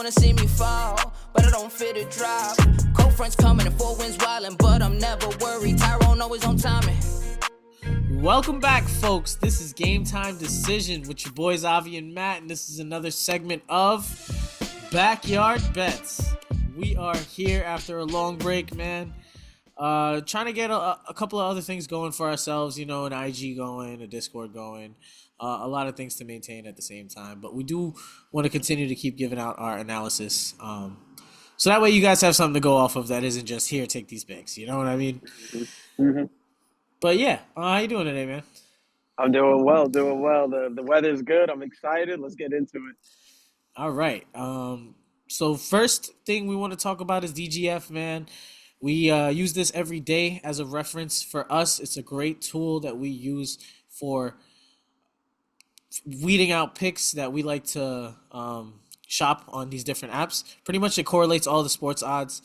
wanna see me fall, but I don't fit a drop. Cold fronts coming and 4 winds wildin', but I'm never worried. Tyrone always on timing. Welcome back, folks. This is Game Time Decision with your boys Avi and Matt, and this is another segment of Backyard Bets. We are here after a long break, man. Trying to get a couple of other things going for ourselves, an IG going, a Discord going, a lot of things to maintain at the same time. But we do want to continue to keep giving out our analysis, so that way you guys have something to go off of that isn't just here, take these picks. You know what I mean? Mm-hmm. But yeah, how you doing today, man? I'm doing well. The weather's good. I'm excited. Let's get into it. All right. So first thing we want to talk about is DGF, man. We use this every day as a reference for us. It's a great tool that we use for weeding out picks that we like to shop on these different apps. Pretty much it correlates all the sports odds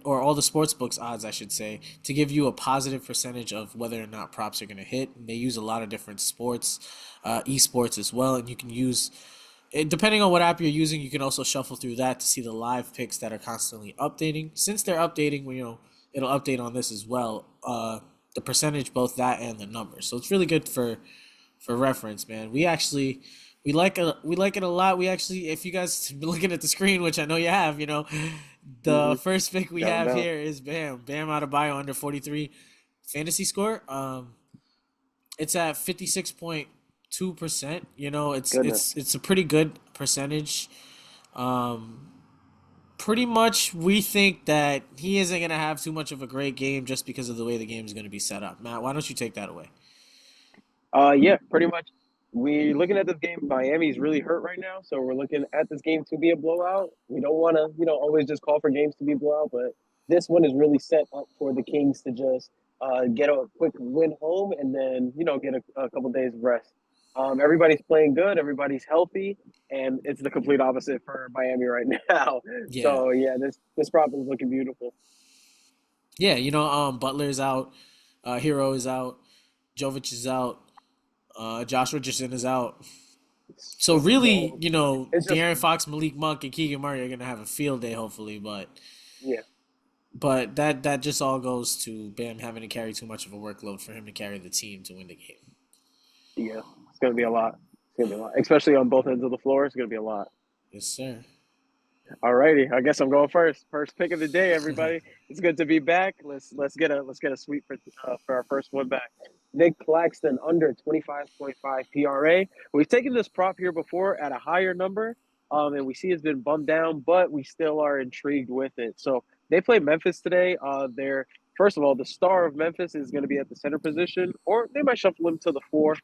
or all the sports books odds, I should say, to give you a positive percentage of whether or not props are going to hit. And they use a lot of different sports, esports as well. And you can use, depending on what app you're using, you can also shuffle through that to see the live picks that are constantly updating. Since they're updating, it'll update on this as well, the percentage, both that and the numbers. So it's really good for reference, man. We like it a lot. We actually, if you guys have been looking at the screen, which I know you have, the first pick we have here is Bam out of bio under 43 fantasy score. It's at 56.2%. It's a pretty good percentage. Pretty much we think that he isn't going to have too much of a great game just because of the way the game is going to be set up. Matt, why don't you take that away? Yeah, pretty much. We're looking at this game. Miami's really hurt right now, so we're looking at this game to be a blowout. We don't want to, always just call for games to be blowout, but this one is really set up for the Kings to just get a quick win home and then, get a couple days of rest. Everybody's playing good, everybody's healthy, and it's the complete opposite for Miami right now. Yeah. So yeah, this prop is looking beautiful. Yeah, Butler's out, Hero is out, Jovic is out. Josh Richardson is out. So really, De'Aaron Fox, Malik Monk, and Keegan Murray are going to have a field day, hopefully. But yeah, but that just all goes to Bam having to carry too much of a workload for him to carry the team to win the game. Yeah, it's going to be a lot. Especially on both ends of the floor. It's going to be a lot. Yes, sir. All righty, I guess I'm going first. First pick of the day, everybody. It's good to be back. Let's get a sweep for our first one back. Nick Claxton under 25.5 PRA. We've taken this prop here before at a higher number, and we see it's been bumped down, but we still are intrigued with it. So they play Memphis today. First of all, the star of Memphis is going to be at the center position, or they might shuffle him to the 4.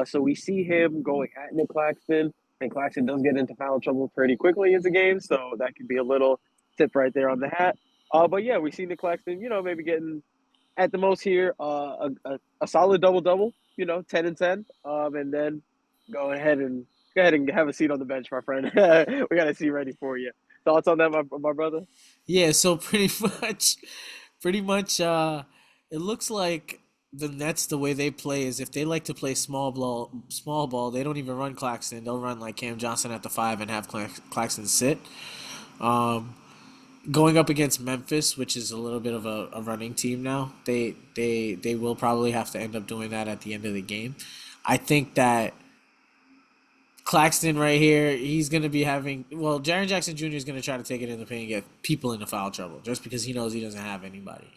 So we see him going at Nick Claxton. And Claxton does get into foul trouble pretty quickly in the game, so that could be a little tip right there on the hat. But yeah, we see Nick Claxton, maybe getting at the most here a solid double-double, 10 and 10, and then go ahead and have a seat on the bench, my friend. We got a seat ready for you. Thoughts on that, my brother? Yeah, so pretty much, it looks like the Nets, the way they play is if they like to play small ball, they don't even run Claxton. They'll run like Cam Johnson at the 5 and have Claxton sit. Going up against Memphis, which is a little bit of a running team now, they will probably have to end up doing that at the end of the game. I think that Claxton right here, he's going to be having – well, Jaren Jackson Jr. is going to try to take it in the paint and get people into foul trouble just because he knows he doesn't have anybody.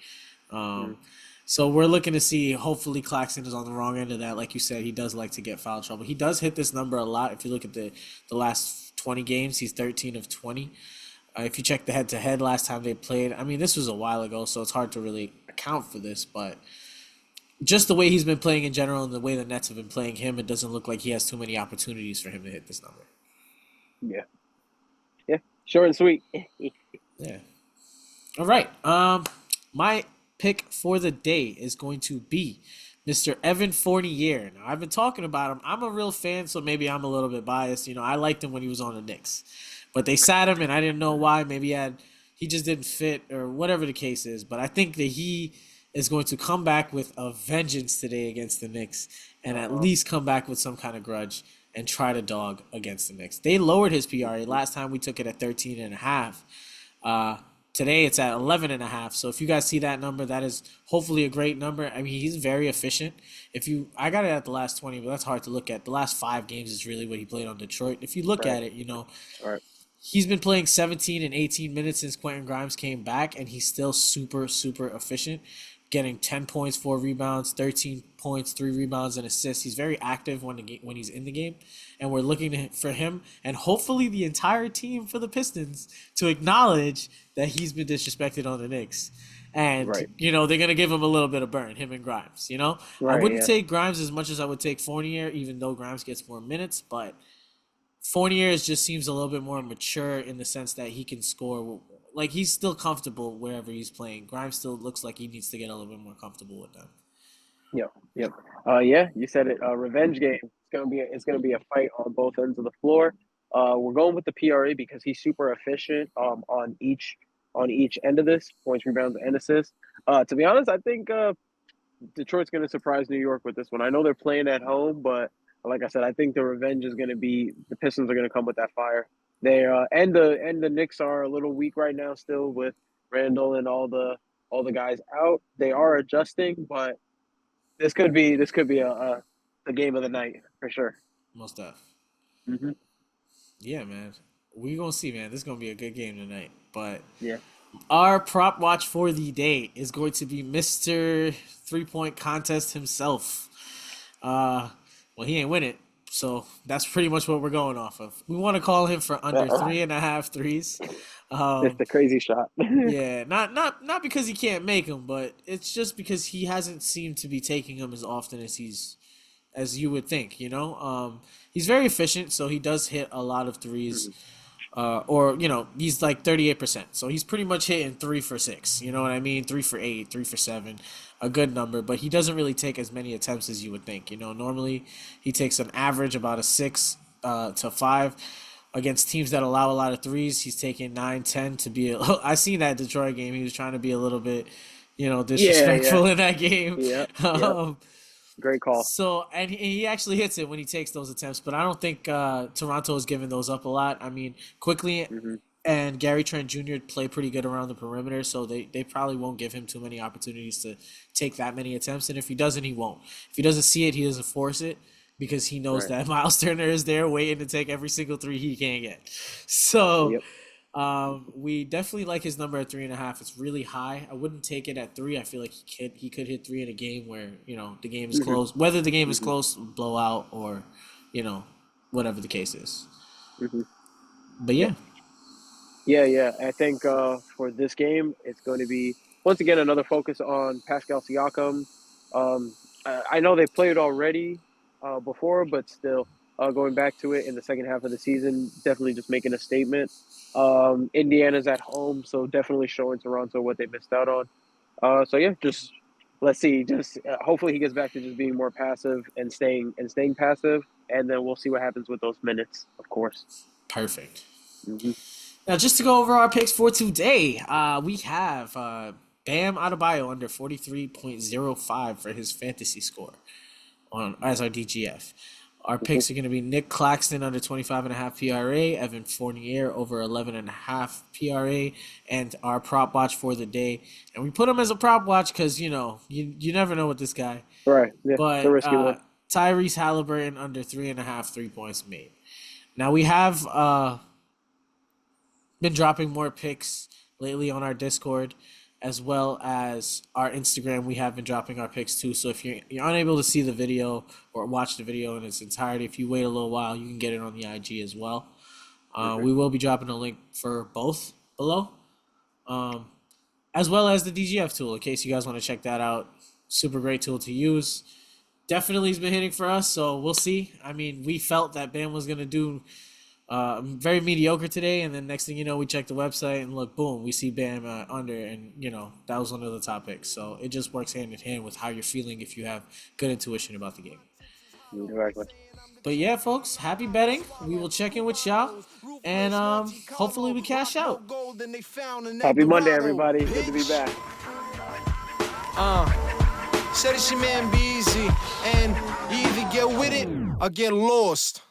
So we're looking to see, hopefully Claxton is on the wrong end of that. Like you said, he does like to get foul trouble. He does hit this number a lot. If you look at the last 20 games, he's 13 of 20. If you check the head-to-head last time they played, I mean, this was a while ago, so it's hard to really account for this. But just the way he's been playing in general and the way the Nets have been playing him, it doesn't look like he has too many opportunities for him to hit this number. Yeah. Yeah, short and sweet. Yeah. All right. My pick for the day is going to be Mr. Evan Fournier. Now, I've been talking about him. I'm a real fan, so maybe I'm a little bit biased. I liked him when he was on the Knicks. But they sat him, and I didn't know why. Maybe he just didn't fit or whatever the case is. But I think that he is going to come back with a vengeance today against the Knicks and at least come back with some kind of grudge and try to dog against the Knicks. They lowered his PRA. Last time we took it at 13.5. Today it's at 11.5. So if you guys see that number, that is hopefully a great number. I mean, he's very efficient. I got it at the last 20, but that's hard to look at. The last 5 games is really what he played on Detroit. If you look at it, he's been playing 17 and 18 minutes since Quentin Grimes came back, and he's still super, super efficient, getting 10 points, 4 rebounds, 13 points, 3 rebounds, and assists. He's very active when he's in the game, and we're looking for him and hopefully the entire team for the Pistons to acknowledge that he's been disrespected on the Knicks. And, they're going to give him a little bit of burn, him and Grimes, I wouldn't take Grimes as much as I would take Fournier, even though Grimes gets more minutes, but Fournier just seems a little bit more mature in the sense that he can score. Like, he's still comfortable wherever he's playing. Grimes still looks like he needs to get a little bit more comfortable with them. Yep. You said it. Revenge game. It's gonna be a fight on both ends of the floor. We're going with the PRA because he's super efficient on each end of this, points, rebounds, and assists. To be honest, I think Detroit's gonna surprise New York with this one. I know they're playing at home, but like I said, I think the revenge is gonna be the Pistons are gonna come with that fire. They and the Knicks are a little weak right now still with Randall and all the guys out. They are adjusting, but this could be a game of the night for sure. Most def. Yeah, man. We gonna see, man. This is gonna be a good game tonight. But our prop watch for the day is going to be Mr. 3-point contest himself. Well, he ain't win it. So that's pretty much what we're going off of. We want to call him for under 3.5 threes. It's the crazy shot. Yeah, not because he can't make them, but it's just because he hasn't seemed to be taking them as often as you would think. He's very efficient, so he does hit a lot of threes. He's like 38%. So he's pretty much hitting 3 for 6. You know what I mean? 3 for 8, 3 for 7. A good number, but he doesn't really take as many attempts as you would think. Normally he takes an average about a 6 to 5 against teams that allow a lot of threes. He's taking 9, 10 to be. I seen that Detroit game. He was trying to be a little bit, disrespectful in that game. Yeah. Great call. So, and he actually hits it when he takes those attempts, but I don't think Toronto has given those up a lot. I mean, quickly. And Gary Trent Jr. play pretty good around the perimeter, so they probably won't give him too many opportunities to take that many attempts. And if he doesn't, he won't. If he doesn't see it, he doesn't force it because he knows that Miles Turner is there waiting to take every single 3 he can get. So we definitely like his number at 3.5. It's really high. I wouldn't take it at 3. I feel like he could hit 3 in a game where, the game is close. Whether the game is close, blowout, or, whatever the case is. But yeah. Yeah. I think for this game, it's going to be, once again, another focus on Pascal Siakam. I know they played already before, but still going back to it in the second half of the season, definitely just making a statement. Indiana's at home, so definitely showing Toronto what they missed out on. Just let's see. Just hopefully he gets back to just being more passive and staying passive, and then we'll see what happens with those minutes, of course. Perfect. Now, just to go over our picks for today, we have Bam Adebayo under 43.05 for his fantasy score as our DGF. Our picks are going to be Nick Claxton under 25.5 PRA, Evan Fournier over 11.5 PRA, and our prop watch for the day. And we put him as a prop watch because, you never know with this guy. Right. Yeah, but Tyrese Halliburton under 3.5 3 points made. Now, we have been dropping more picks lately on our Discord as well as our Instagram. We have been dropping our picks too. So if you're unable to see the video or watch the video in its entirety, if you wait a little while, you can get it on the IG as well. We will be dropping a link for both below, as well as the DGF tool in case you guys want to check that out. Super great tool to use. Definitely has been hitting for us, so we'll see. I mean, we felt that Bam was going to do very mediocre today, and then next thing you know, we check the website and look, boom, we see Bam under, and that was one of the top picks. So it just works hand in hand with how you're feeling if you have good intuition about the game. Exactly. But yeah, folks, happy betting. We will check in with y'all, and hopefully we cash out. Happy Monday, everybody. Good to be back. Said it's your man, Be Easy, and you either get with it or get lost.